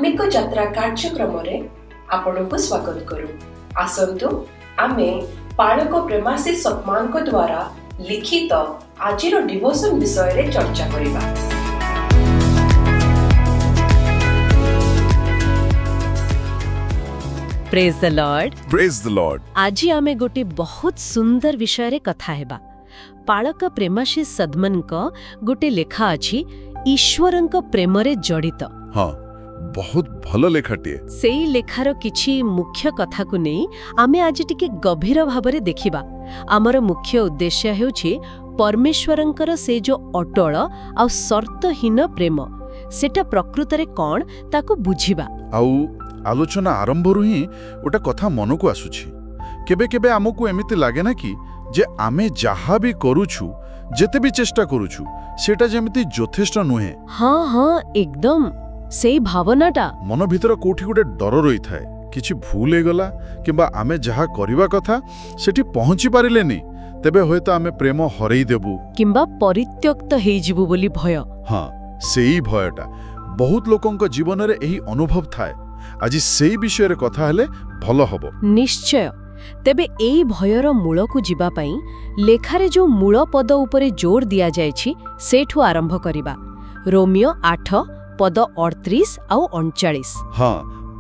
धार्मिक यात्रा कार्यक्रम रे आपनको स्वागत करू। आसंतु आमे पालक प्रेमाशीष सतमान को द्वारा लिखित आजिर डिवोशन विषय रे चर्चा करिबा। Praise the Lord. Praise the Lord. आज आमे गोटे बहुत सुंदर विषय रे कथा हेबा। पालक प्रेमाशीष सदमन को गोटे लेखा अछि ईश्वरंक प्रेम रे जड़ित। हाँ, बहुत भल लेखाटिए। सेई लेखार किछि मुख्य कथा को नहीं आमे आज टिके गभीर भाबरे देखिबा। आमर मुख्य उद्देश्य हेउछि परमेश्वरंकर से जो अटल आ शर्तहीन प्रेम सेटा प्रकृत रे कोन ताको बुझिबा। आउ आलोचना आरंभ रु ही ओटा कथा मन को आसुछि। केबे केबे हमकु एमिति लागे ना कि जे आमे जहा भी करूछु जेते भी चेष्टा करूछु सेटा जेमिति यथेष्ट नुहे। हाँ हाँ एकदम सेई भावनाटा मन भीतर कोठी गुटे डर रही थाए किछि भूल हे गला किबा आमे जहा करिवा कथा सेठी पहुंची पारिलेनी तेबे होयतो आमे प्रेम हरई देबु किबा परित्यक्त हेइ जिवु बोली भय। हाँ, सेई भयटा बहुत लोकंक जीवन रे एही अनुभव थाए। आज सेई विषय रे कथा हेले भलो हबो। निश्चय। तेबे एई भयर मूल को जिबा पई लेखारे जो मूल पद उपरे जोर दिया जायछि सेठु आरंभ करिबा। रोमियो 8 पद 38 आउ 39। हाँ,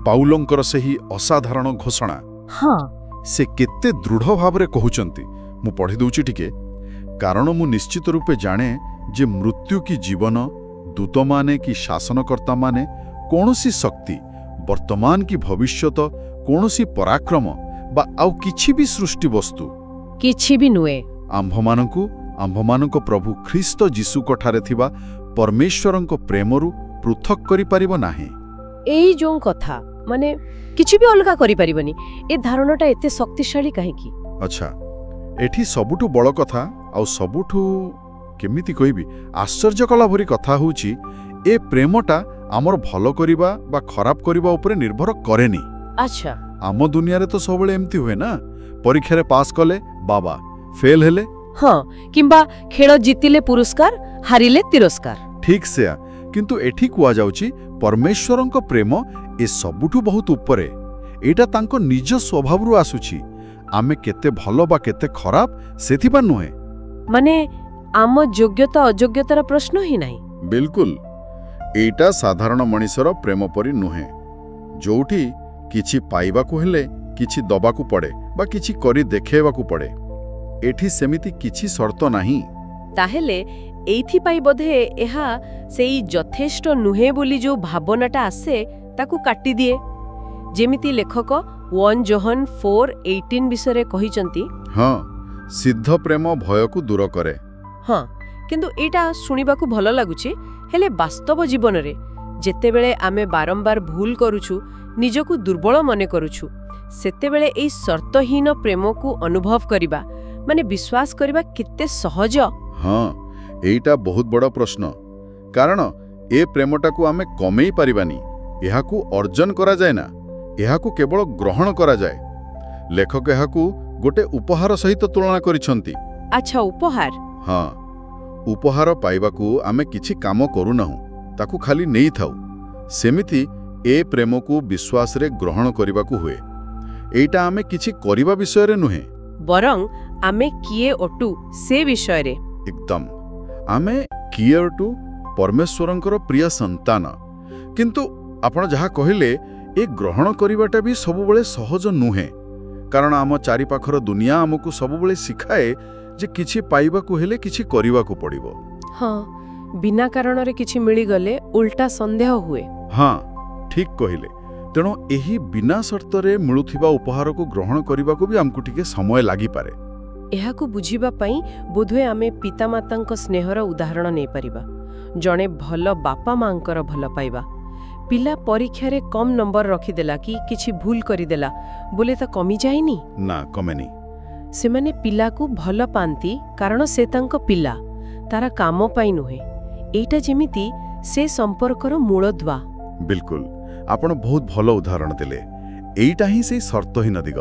पाउलंकर सेही असाधारण घोषणा। हाँ, से केते दृढ़ भावरे कहउचंती। मु पढ़ी दउची टिके। कारण मु निश्चित रूपे जाने जे मृत्यु की जीवन दूत माने कि शासनकर्ता माने कोनोसी शक्ति वर्तमान की भविष्यत कोनोसी पराक्रम बा आउ किछि भी सृष्टि वस्तु किछि भी नुए आम्भमानंको प्रभु ख्रीस्त जीसु कठारे थिबा परमेश्वरंक प्रेमरु पृथक करि परिबो नाही। एई जो कथा माने किछि भी अलगा करि परिबनी ए धारणाटा एते शक्तिशाली काहे की? अच्छा, एठी सबुठु बड़ कथा आउ सबुठु केमिति कहिबी आश्चर्य कला भरी कथा होउची ए प्रेमटा आमर भलो करिबा बा खराब करिबा उपरे निर्भर करेनी। अच्छा, आम दुनिया रे तो सबले एमती हुए ना, परीक्षा रे पास कले बाबा, फेल हेले हाँ, किंबा खेल जीतिले पुरस्कार हारिले तिरस्कार। ठीक से किंतु एठी कुआ जाउची परमेश्वरंक प्रेम ए सबुठु बहुत ऊपरे। एटा तांको निज स्वभाव रु आसुची। आमे केते भलो बा केते खराब सेथिबा नुहे। माने आम योग्यता अयोग्यतार प्रश्न ही नाही। बिल्कुल, एटा साधारण मनिषर प्रेम परि नुहे जोठी किछि पाइबाकू हेले किछि दबाकू पड़े बा किछि करी देखेबाकू पड़े। एठी सेमिति किछि शर्त नाही। ताहेले एइथि पाई बोधे एहा सेई यथेष्ट नुहे बोली जो भावनाटा आसे ताकू काटी दिए। जेमिति लेखक 1 जोहन 4:18 विषय कहिचंती। हाँ, सिद्ध प्रेम भय को दूर करे। हाँ, किंतु एटा सुनिबाकू भलो लागुची हेले वास्तव जीवन रे जेतेबेले आमे बारंबार भूल करूछु निजकू दुर्बल मने करूछु सेतेबेले एई शर्तहीन प्रेम को अनुभव करिबा माने विश्वास करिबा किते सहज। हाँ, एइटा बहुत बड़ा प्रश्न। कारण ए प्रेमटा को आमे कमेई परिबानी, एहाकू अर्जन करा जाय ना, एहाकू केवल ग्रहण करा जाय। लेखक एहाकू गोटे उपहार सहित तुलना करिसंती। अच्छा, उपहार? हाँ, उपहार पाइबाकू आमे किछि काम करू नाहु, ताकू खाली नेई थाउ। सेमिति ए प्रेम को विश्वास रे ग्रहण करिबाकू हुए। एइटा आमे किछि करिबा विषय रे नुहे, बरं आमे किए अटु से विषय रे। एकदम, आमे किए अटु परमेश्वरंकर प्रिय संतान। किंतु आपण जहा कहिले ए ग्रहण करिबाटा भी सबुबळे सहज नुहे। कारण आम चारि पाखर दुनिया हमकू सबुबळे सिखाए जे किछि पाइबाकू हेले किछि करिबाकू पड़िबो। हाँ, बिना कारण रे किछि मिली गले उल्टा संदेह हुए। हाँ, ठीक कहिले। तेणु एही बिना शर्तरे मिलुथिबा उपहार को ग्रहण करिबाकू भी हमकू टिके समय लागि पारे। एहाकू बुझिबा पई बोधवे आमे पितामातांक स्नेहर उदाहरण नै परिबा। जणे भल बापा मांकर भल पाइबा। पिला परीक्षा रे कम नंबर रखिदेला कि किछि भूल करिदेला बोले त कमी जाइनी ना, कमेनी। सेमाने पिला को भल पांती कारण से तांको पिला तारा काम पाई नुहे। एटा जेमिति से संपर्कर मूलद्वा। बिल्कुल, आपण बहुत भल उदाहरण दिले। एइटा ही से शर्तहीन दिग।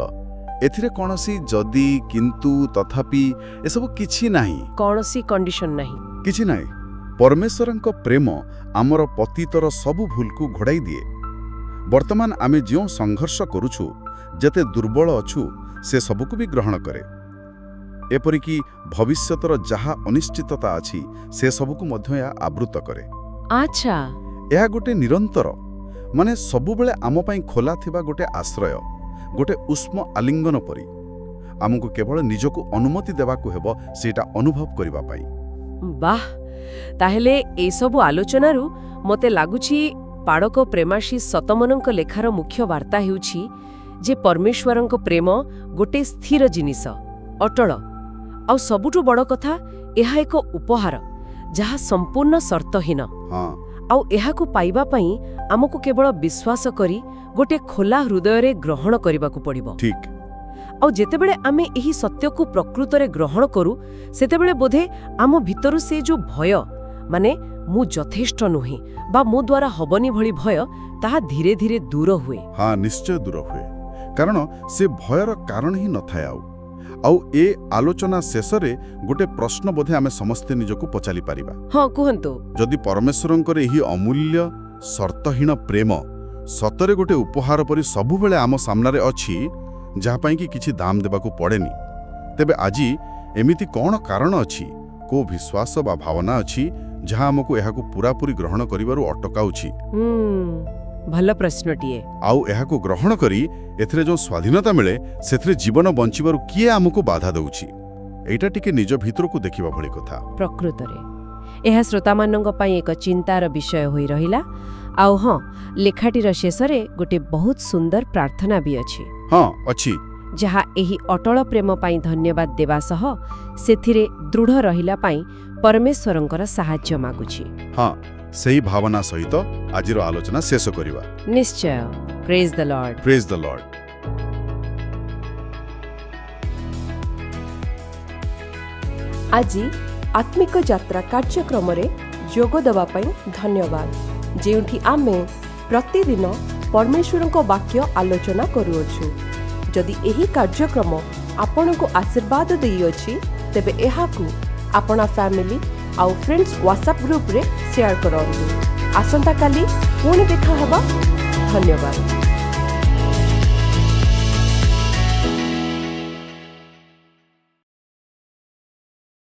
एथिरे कोनोसी जदि किंतु तथापि ए सब किछि नाही, कोनोसी कंडीशन नाही, किछि नाही। परमेश्वरंक प्रेम आमर पतितर सबु भूल को घोड़ाई दिए। ବର୍ତ୍ତମାନ ଆମେ ଯେଉଁ ସଂଘର୍ଷ କରୁଛୁ, ଯେତେ ଦୁର୍ବଳ ଅଛୁ ସେ ସବୁକୁ ବି ଗ୍ରହଣ କରେ। ଏପରିକି ଭବିଷ୍ୟତର ଯାହା ଅନିଶ୍ଚିତତା ଅଛି ସେ ସବୁକୁ ମଧ୍ୟ ଏହା ଆବୃତ କରେ। ଆଚ୍ଛା, ଏହା ଗୋଟେ ନିରନ୍ତର, ମାନେ ସବୁବେଳେ ଆମ ପାଇଁ ଖୋଲା ଥିବା ଗୋଟେ ଆଶ୍ରୟ, ଗୋଟେ ଉଷ୍ମ ଆଲିଙ୍ଗନ ପରି। ଆମକୁ କେବଳ ନିଜକୁ ଅନୁମତି ଦେବାକୁ ହେବ ସେଇଟା ଅନୁଭବ କରିବା ପାଇଁ। ବାଃ, ତାହେଲେ ଏସବୁ ଆଲୋଚନାରୁ ମୋତେ ଲାଗୁଛି ପାଡ଼କ ପ୍ରେମାଶୀ ସତମନଙ୍କ ଲେଖାର ମୁଖ୍ୟ ବାର୍ତ୍ତା ହେଉଛି ଯେ ପରମେଶ୍ୱରଙ୍କ ପ୍ରେମ ଗୋଟେ ସ୍ଥିର ଜିନିଷ, ଅଟଳ, ଆଉ ସବୁଠୁ ବଡ଼ କଥା ଏହା ଏକ ଉପହାର ଯାହା ସମ୍ପୂର୍ଣ୍ଣ ସର୍ତ୍ତହୀନ। ହଁ, ଆଉ ଏହାକୁ ପାଇବା ପାଇଁ ଆମକୁ କେବଳ ବିଶ୍ୱାସ କରି ଗୋଟେ ଖୋଲା ହୃଦୟରେ ଗ୍ରହଣ କରିବାକୁ ପଡ଼ିବ। ଠିକ୍। ଆଉ ଯେତେବେଳେ ଆମେ ଏହି ସତ୍ୟକୁ ପ୍ରକୃତରେ ଗ୍ରହଣ କରୁ ସେତେବେଳେ ବୋଧେ ଆମ ଭିତରୁ ସେ ଯେଉଁ ଭୟ, ମାନେ ମୁଁ ଯଥେଷ୍ଟ ନୁହେଁ ବା ମୋ ଦ୍ୱାରା ହବନି ଭଳି ଭୟ, ତାହା ଧୀରେ ଧୀରେ ଦୂର ହୁଏ। ହଁ, ନିଶ୍ଚୟ ଦୂର ହୁଏ, କାରଣ ସେ ଭୟର କାରଣ ହିଁ ନଥାଏ। ଆଉ ଏ ଆଲୋଚନା ଶେଷରେ ଗୋଟେ ପ୍ରଶ୍ନ ବୋଧେ ଆମେ ସମସ୍ତେ ନିଜକୁ ପଚାରି ପାରିବା। ହଁ, କୁହନ୍ତୁ। ଯଦି ପରମେଶ୍ୱରଙ୍କର ଏହି ଅମୂଲ୍ୟ ସର୍ତ୍ତହୀନ ପ୍ରେମ ସତରେ ଗୋଟେ ଉପହାର ପରି ସବୁବେଳେ ଆମ ସାମ୍ନାରେ ଅଛି, ଯାହା ପାଇଁ କି କିଛି ଦାମ ଦେବାକୁ ପଡ଼େନି, ତେବେ ଆଜି ଏମିତି କ'ଣ କାରଣ ଅଛି, କୋଉ ବିଶ୍ୱାସ ବା ଭାବନା ଅଛି ଯାହା ଆମକୁ ଏହାକୁ ପୂରାପୂରି ଗ୍ରହଣ କରିବାରୁ ଅଟକାଉଛି? ଭଲ ପ୍ରଶ୍ନଟିଏ। ଆଉ ଏହାକୁ ଗ୍ରହଣ କରି ଏଥିରେ ଯେଉଁ ସ୍ୱାଧୀନତା ମିଳେ ସେଥିରେ ଜୀବନ ବଞ୍ଚିବାରୁ କିଏ ଆମକୁ ବାଧା ଦେଉଛି? ଏଇଟା ଟିକେ ନିଜ ଭିତରକୁ ଦେଖିବା ଭଳି କଥା। ପ୍ରକୃତରେ ଏହା ଶ୍ରୋତାମାନଙ୍କ ପାଇଁ ଏକ ଚିନ୍ତାର ବିଷୟ ହୋଇ ରହିଲା। ଆଉ ହଁ, ଲେଖାଟିର ଶେଷରେ ଗୋଟେ ବହୁତ ସୁନ୍ଦର ପ୍ରାର୍ଥନା ବି ଅଛି। ହଁ, ଅଛି, ଯାହା ଏହି ଅଟଳ ପ୍ରେମ ପାଇଁ ଧନ୍ୟବାଦ ଦେବା ସହ ସେଥିରେ ଦୃଢ଼ ରହିଲା ପାଇଁ ପରମେଶ୍ୱରଙ୍କର ସାହାଯ୍ୟ ମାଗୁଛି। ହଁ, ସେହି ଭାବନା ସହିତ ଆଜିର ଆଲୋଚନା ଶେଷ କରିବା। ନିଶ୍ଚୟ। ପ୍ରେଜ୍ ଦ ଲର୍ଡ। ପ୍ରେଜ୍ ଦ ଲର୍ଡ। ଆଜି ଆତ୍ମିକ ଯାତ୍ରା କାର୍ଯ୍ୟକ୍ରମରେ ଯୋଗ ଦେବା ପାଇଁ ଧନ୍ୟବାଦ, ଯେଉଁଠି ଆମେ ପ୍ରତିଦିନ ପରମେଶ୍ୱରଙ୍କ ବାକ୍ୟ ଆଲୋଚନା କରୁଅଛୁ। ଯଦି ଏହି କାର୍ଯ୍ୟକ୍ରମ ଆପଣଙ୍କୁ ଆଶୀର୍ବାଦ ଦେଇଅଛି, ତେବେ ଏହାକୁ ଆପଣ ଫ୍ୟାମିଲି ଆଉ ଫ୍ରେଣ୍ଡସ୍ ହ୍ୱାଟ୍ସଆପ୍ ଗ୍ରୁପ୍ରେ ସେୟାର କରନ୍ତୁ। ଆସନ୍ତାକାଲି ପୁଣି ଦେଖା ହେବା। ଧନ୍ୟବାଦ।